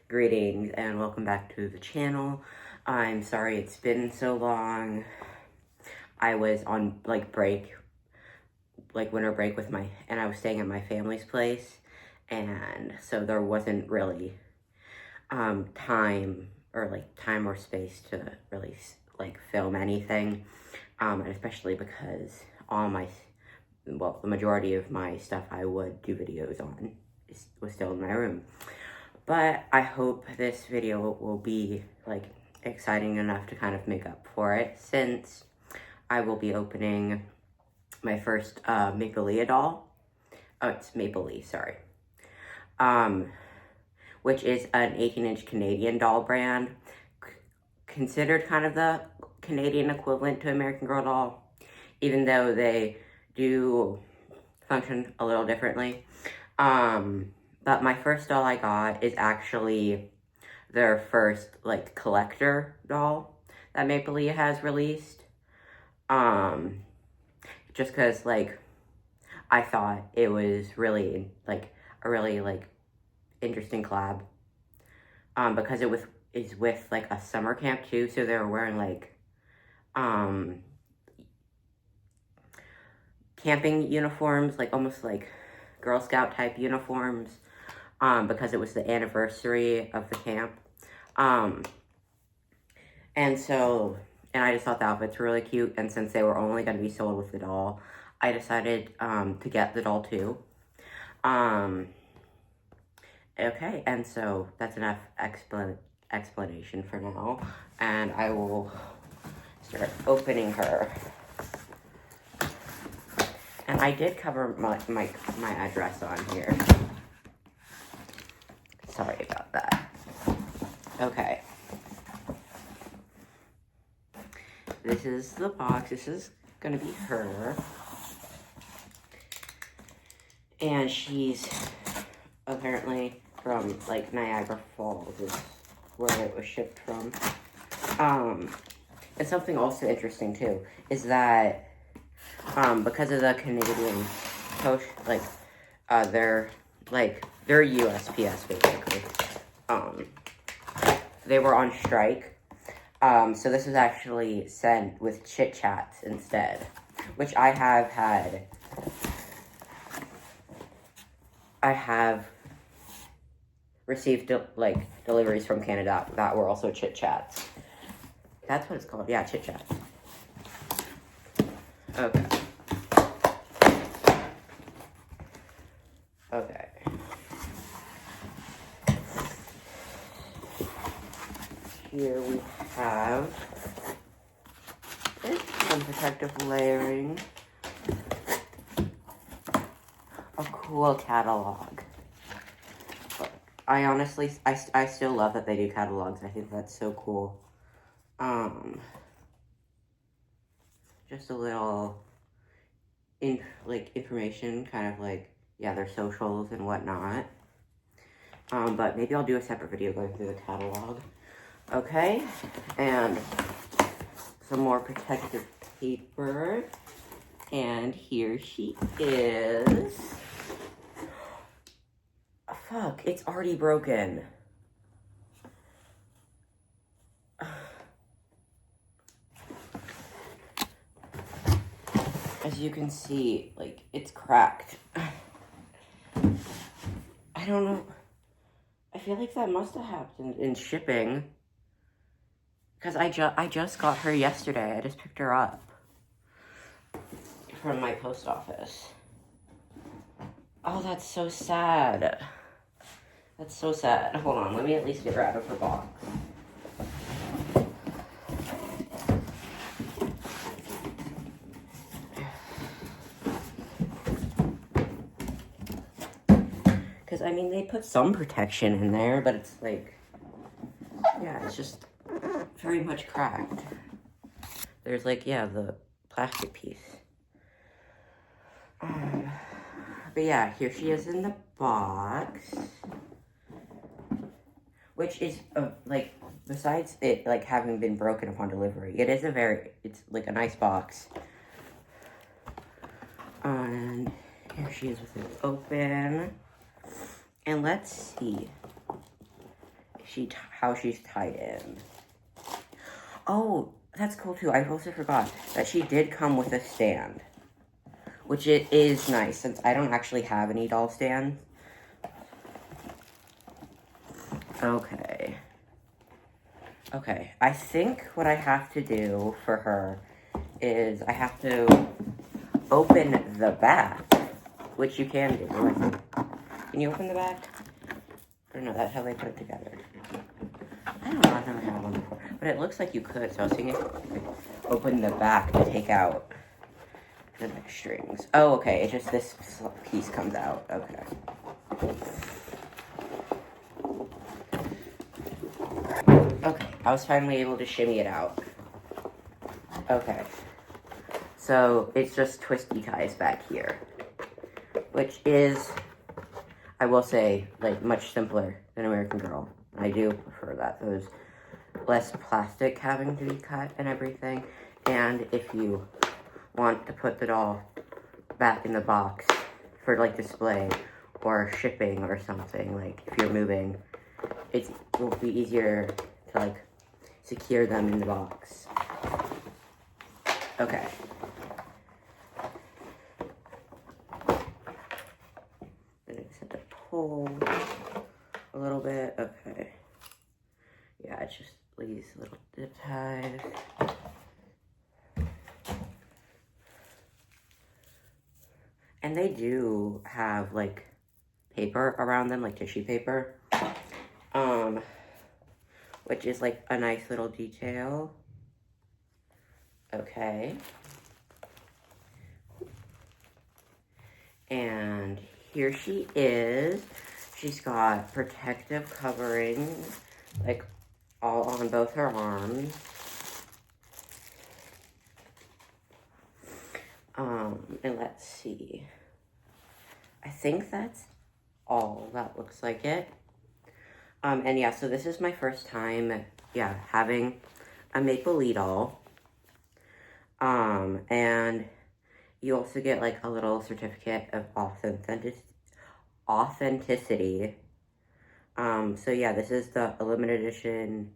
Greetings and welcome back to the channel. I'm sorry it's been so long. I was on break, winter break and I was staying at my family's place, and so there wasn't really time or space to really film anything, and especially because the majority of my stuff I would do videos on was still in my room. But I hope this video will be exciting enough to kind of make up for it, since I will be opening my first Maplelea doll. Oh, it's Maplea, sorry. Which is an 18-inch Canadian doll brand, considered kind of the Canadian equivalent to American Girl doll, even though they do function a little differently. But my first doll I got is actually their first, collector doll that Maplea has released. Just because, I thought it was really, a really, interesting collab. Because it is with, a summer camp, too, so they were wearing, camping uniforms, almost Girl Scout type uniforms. Because it was the anniversary of the camp. And I just thought the outfits were really cute, and since they were only going to be sold with the doll, I decided to get the doll too. Okay, and so that's enough explanation for now, and I will start opening her. And I did cover my address on here. Sorry about that. Okay. This is the box. This is gonna be her. And she's apparently from Niagara Falls is where it was shipped from. And something also interesting too is that because of the Canadian post, they're USPS basically. They were on strike. So this is actually sent with Chit Chats instead, which I have received deliveries from Canada that were also Chit Chats. That's what it's called. Yeah, Chit Chats. Okay. Okay. Here we have some protective layering, a cool catalog. I honestly, I still love that they do catalogs. I think that's so cool. Just a little information, kind of their socials and whatnot. But maybe I'll do a separate video going through the catalog. Okay, and some more protective paper, and here she is. Fuck, it's already broken. As you can see, it's cracked. I don't know. I feel like that must have happened in shipping. Because I just got her yesterday. I just picked her up from my post office. Oh, that's so sad. That's so sad. Hold on, let me at least get her out of her box. Because, I mean, they put some protection in there, but it's yeah, it's just very much cracked. There's the plastic piece. But yeah, here she is in the box. Which is, besides it, having been broken upon delivery, it's a nice box. And here she is with it open. And let's see if how she's tied in. Oh, that's cool too. I also forgot that she did come with a stand, which it is nice since I don't actually have any doll stands. Okay. Okay, I think what I have to do for her is I have to open the back, which you can do. Can you open the back? Or no, that's how they put it together. I don't know, I've never had one before. But it looks like you could, so I was thinking if you could open the back to take out the neck strings. Oh, okay, it's just this piece comes out. Okay. Okay, I was finally able to shimmy it out. Okay. So, it's just twisty ties back here. Which is, I will say, like, much simpler than American Girl. I do prefer that. There's less plastic having to be cut and everything. And if you want to put the doll back in the box for, like, display or shipping or something, like, if you're moving, it will be easier to, like, secure them in the box. Okay. Then I just have to pull a little bit. Okay. Yeah, it's just these little zip ties. And they do have, like, paper around them, like tissue paper. Which is, like, a nice little detail. Okay. And here she is. She's got protective covering, like, all on both her arms. And let's see. I think that's all that looks like it. And yeah, so this is my first time, yeah, having a Maplelea doll. And you also get, like, a little certificate of authenticity. So yeah, this is the limited edition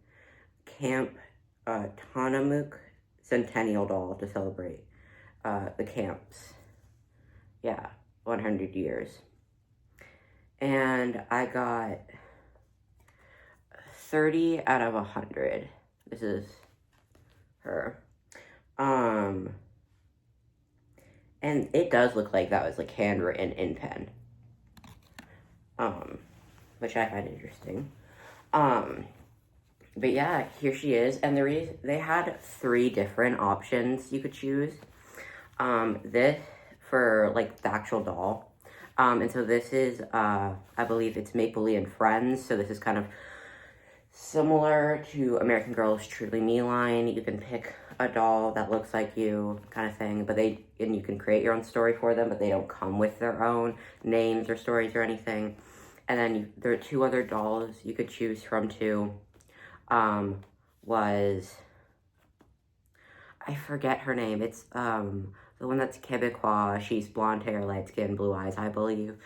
Camp Tonamook Centennial doll to celebrate the camp's, yeah, 100 years. And I got 30 out of 100. This is her. And it does look like that was, like, handwritten in pen. Which I find interesting. But yeah, here she is. And they had 3 different options you could choose. This for, like, the actual doll. And so this is, I believe it's Maplea and Friends. So this is kind of similar to American Girl's Truly Me line. You can pick a doll that looks like you, kind of thing, and you can create your own story for them, but they don't come with their own names or stories or anything. And then there are 2 other dolls you could choose from too. Was, I forget her name. It's the one that's Quebecois. She's blonde hair, light skin, blue eyes, I believe.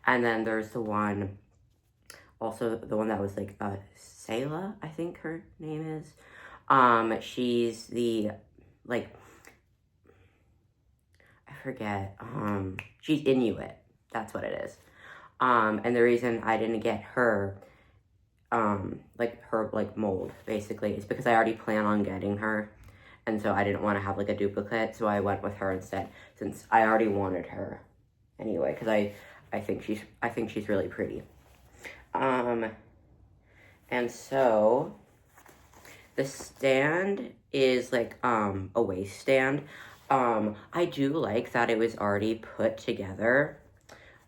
And then there's the one, also the one that was, like, Sayla, I think her name is. She's the, like, I forget, she's Inuit, that's what it is. And the reason I didn't get her, like, mold, basically, is because I already plan on getting her, and so I didn't want to have, like, a duplicate, so I went with her instead, since I already wanted her, anyway, because I think she's really pretty. And so, the stand is, like, a waist stand. I do like that it was already put together.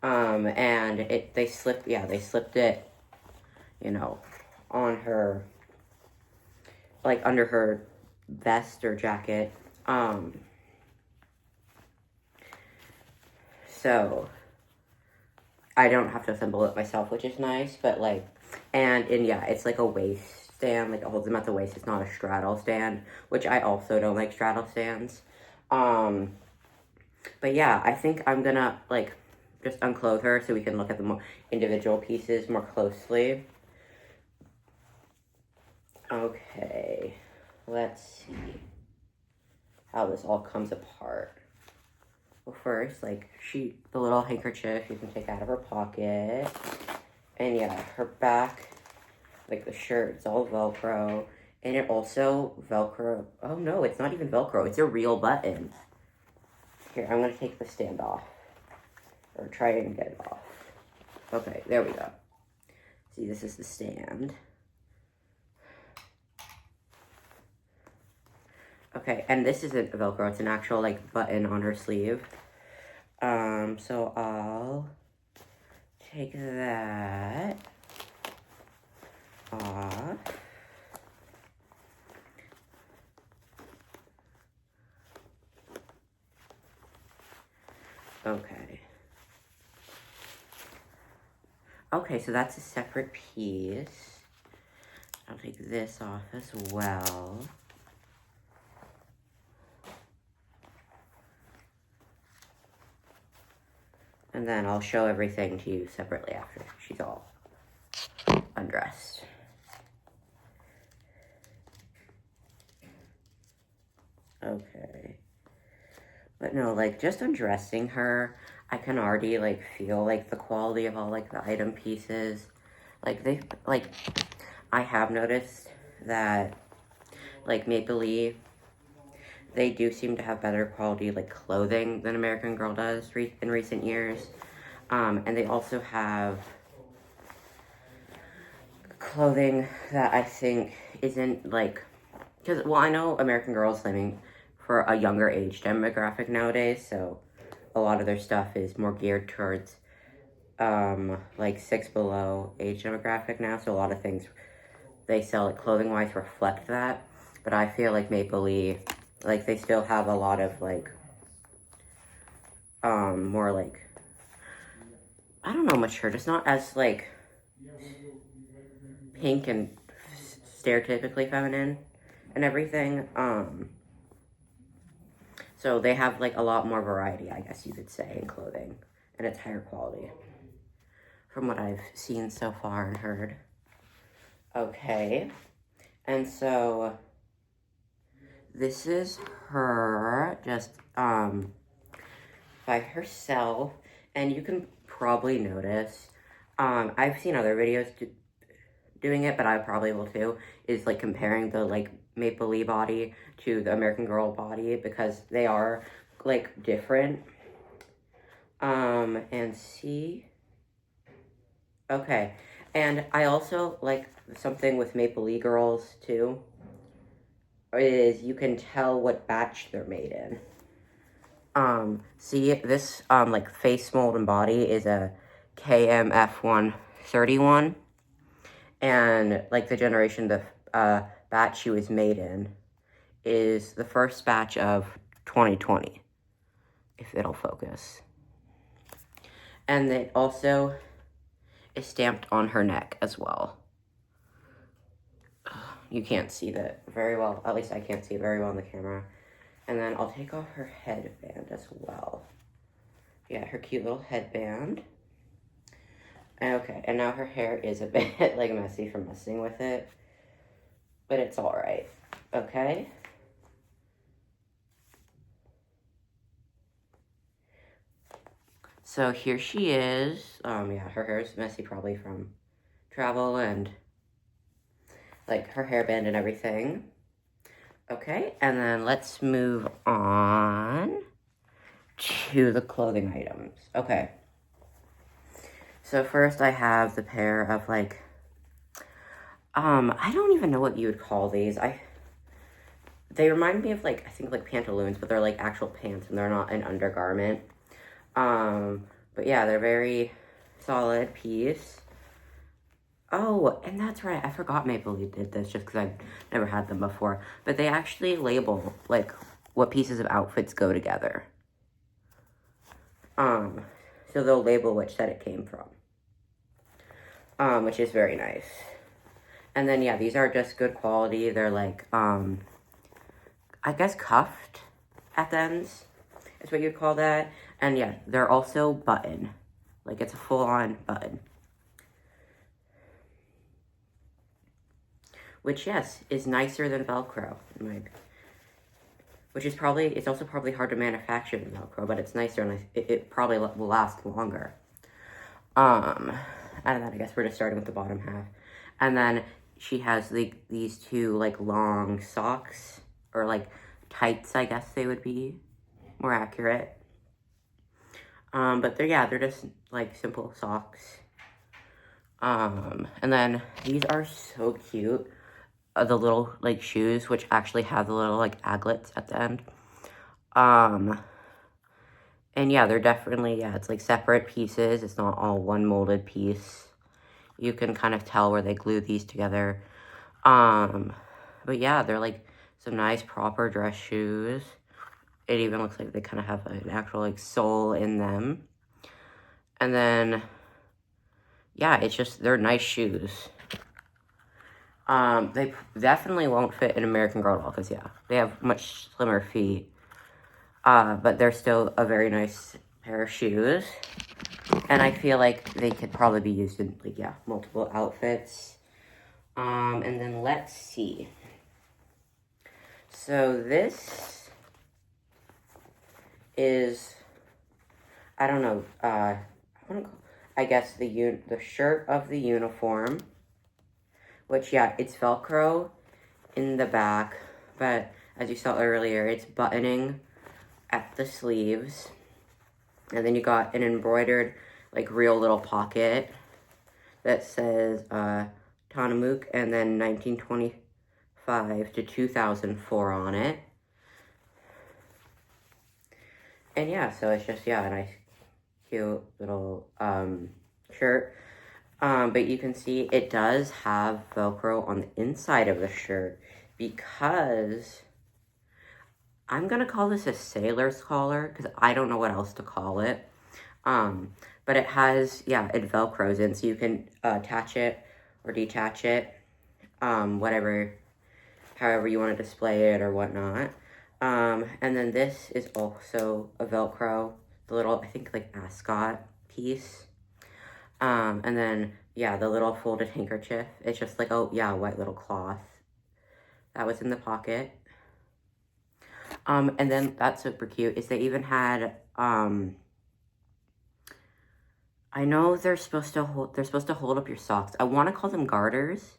And they slipped it, you know, on her, like, under her vest or jacket. So, I don't have to assemble it myself, which is nice, but, like, and yeah, it's, like, a waist stand, like, it holds them at the waist. It's not a straddle stand, which I also don't like straddle stands. But yeah, I think I'm gonna, like, just unclothe her so we can look at the more individual pieces more closely. Okay, let's see how this all comes apart. Well, first, like, the little handkerchief you can take out of her pocket. And yeah, her back, like the shirt, it's all Velcro. And it also Velcro, oh no, it's not even Velcro, it's a real button. Here, I'm gonna take the stand off. Or try and get it off. Okay, there we go. See, this is the stand. Okay, and this isn't Velcro, it's an actual, like, button on her sleeve. So I'll take that off. Okay. Okay, so that's a separate piece. I'll take this off as well. And then I'll show everything to you separately after she's all undressed. Okay. But no, like, just undressing her, I can already, like, feel, like, the quality of all, like, the item pieces. Like, I have noticed that, like, Maplelea, they do seem to have better quality, like, clothing than American Girl does in recent years. And they also have clothing that I think isn't, like, because, well, I know American Girl is slamming for a younger age demographic nowadays, so a lot of their stuff is more geared towards, like, 6 below age demographic now, so a lot of things they sell, like, clothing-wise reflect that, but I feel like Maplelea, like, they still have a lot of, like, more, like, I don't know, mature, just not as, like, pink and stereotypically feminine and everything, so they have, like, a lot more variety, I guess you could say, in clothing, and it's higher quality, from what I've seen so far and heard. Okay, and so this is her, just, by herself, and you can probably notice, I've seen other videos doing it, but I probably will too, is, like, comparing the, like, Maplelea body to the American Girl body, because they are, like, different. And see, okay, and I also like something with Maplelea girls too, is you can tell what batch they're made in. See, this, like, face mold and body is a KMF131, and, like, the generation, the, batch she was made in is the first batch of 2020, if it'll focus. And it also is stamped on her neck as well. You can't see that very well, at least I can't see it very well on the camera. And then I'll take off her headband as well. Yeah, her cute little headband. Okay, and now her hair is a bit, like, messy from messing with it, but it's all right. Okay. So here she is. Yeah, her hair is messy probably from travel and, like, her hairband and everything. Okay, and then let's move on to the clothing items. Okay. So first I have the pair of, like, I don't even know what you would call these. They remind me of, like, I think, like, pantaloons, but they're, like, actual pants and they're not an undergarment. But yeah, they're very solid piece. Oh, and that's right, I forgot Maplelea did this just because I've never had them before. But they actually label, like, what pieces of outfits go together. So they'll label which set it came from. Which is very nice. And then, yeah, these are just good quality. They're, like, I guess cuffed at the ends is what you'd call that. And, yeah, they're also button. Like, it's a full-on button. which, yes, is nicer than Velcro, in my opinion. Which is probably, it's also probably hard to manufacture than Velcro, but it's nicer and it probably will last longer. And then I guess we're just starting with the bottom half. And then she has these two like long socks, or like tights, I guess they would be more accurate. But they're just like simple socks. And then these are so cute. The little like shoes, which actually have the little like aglets at the end. And yeah, they're definitely, yeah, it's like separate pieces. It's not all one molded piece. You can kind of tell where they glue these together. But yeah, they're like some nice proper dress shoes. It even looks like they kind of have an actual like sole in them. And then, yeah, it's just, they're nice shoes. They definitely won't fit an American Girl doll, because, yeah, they have much slimmer feet. But they're still a very nice pair of shoes. And I feel like they could probably be used in, like, yeah, multiple outfits. And then let's see. So this is, I don't know, I guess the shirt of the uniform. Which, yeah, it's Velcro in the back, but as you saw earlier, it's buttoning at the sleeves. And then you got an embroidered, like, real little pocket that says Tanamuk and then 1925 to 2004 on it. And yeah, so it's just, yeah, a nice, cute little shirt. But you can see it does have Velcro on the inside of the shirt, because I'm going to call this a sailor's collar, because I don't know what else to call it. But it has, yeah, it Velcros in, so you can attach it or detach it, however you want to display it or whatnot. And then this is also a Velcro, the little, I think, like, ascot piece. And then, yeah, the little folded handkerchief. It's just like, oh, yeah, white little cloth. That was in the pocket. And then that's super cute, is they even had, I know they're supposed to hold up your socks. I want to call them garters,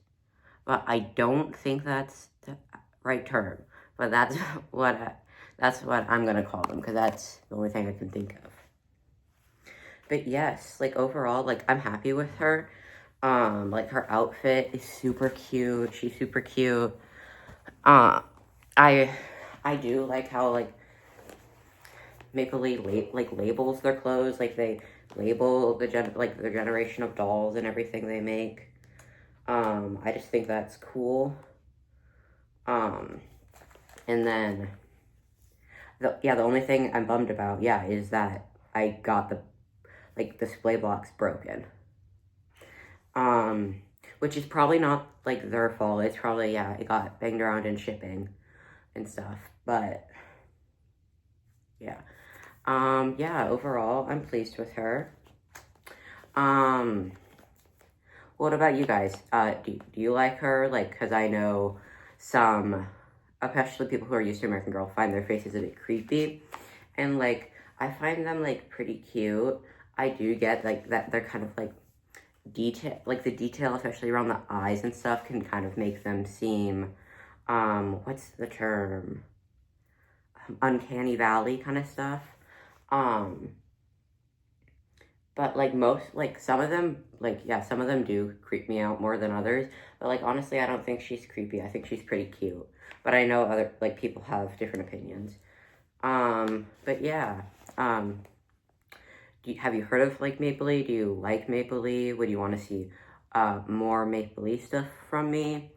but I don't think that's the right term. But that's what I'm going to call them, because that's the only thing I can think of. But yes, like, overall, like, I'm happy with her. Like, her outfit is super cute. She's super cute. I do like how, like, Maplelea, like, labels their clothes. Like, they label their generation of dolls and everything they make. I just think that's cool. And then, the only thing I'm bummed about, yeah, is that I got the display box broken. Which is probably not, like, their fault. It's probably, yeah, it got banged around in shipping and stuff. But, yeah. Yeah, overall, I'm pleased with her. What about you guys? Do you like her? Like, because I know some, especially people who are used to American Girl, find their faces a bit creepy. And, like, I find them, like, pretty cute. I do get, like, that they're kind of, like, the detail, especially around the eyes and stuff, can kind of make them seem, what's the term? Uncanny valley kind of stuff. But, like, some of them, like, yeah, some of them do creep me out more than others. But, like, honestly, I don't think she's creepy. I think she's pretty cute. But I know other, like, people have different opinions. But yeah, have you heard of, like, Maplea? Do you like Maplea? Would you want to see, more Maplea stuff from me?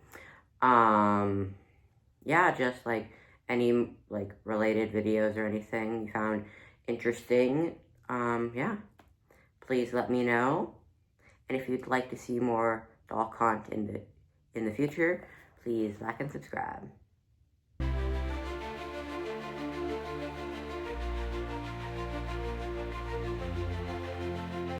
Yeah, just, like, any, like, related videos or anything you found interesting, yeah, please let me know. And if you'd like to see more doll content in the future, please like and subscribe.